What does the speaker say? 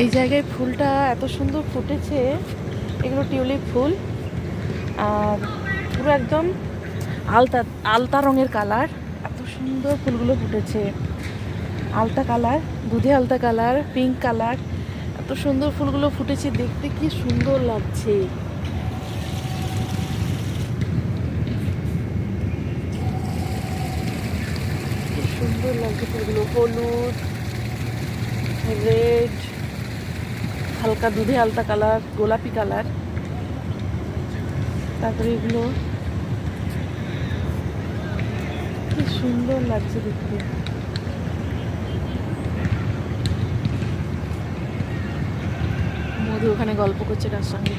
এই জায়গায় ফুলটা এত সুন্দর ফুটেছে, এগুলো টিউলিপ ফুল। আর পুরো একদম আলতা আলতা রঙের কালার, এত সুন্দর ফুলগুলো ফুটেছে। আলতা কালার, দুধে আলতা কালার, পিঙ্ক কালার, এত সুন্দর ফুলগুলো ফুটেছে, দেখতে কি সুন্দর লাগছে। কি সুন্দর লাগছে ফুলগুলো, হলুদ, রেড, হালকা দুধে আলতা কালার, গোলাপি কালার। তারপরে এগুলো কি সুন্দর লাগছে দেখতে। মধু ওখানে গল্প করছে তার সঙ্গে।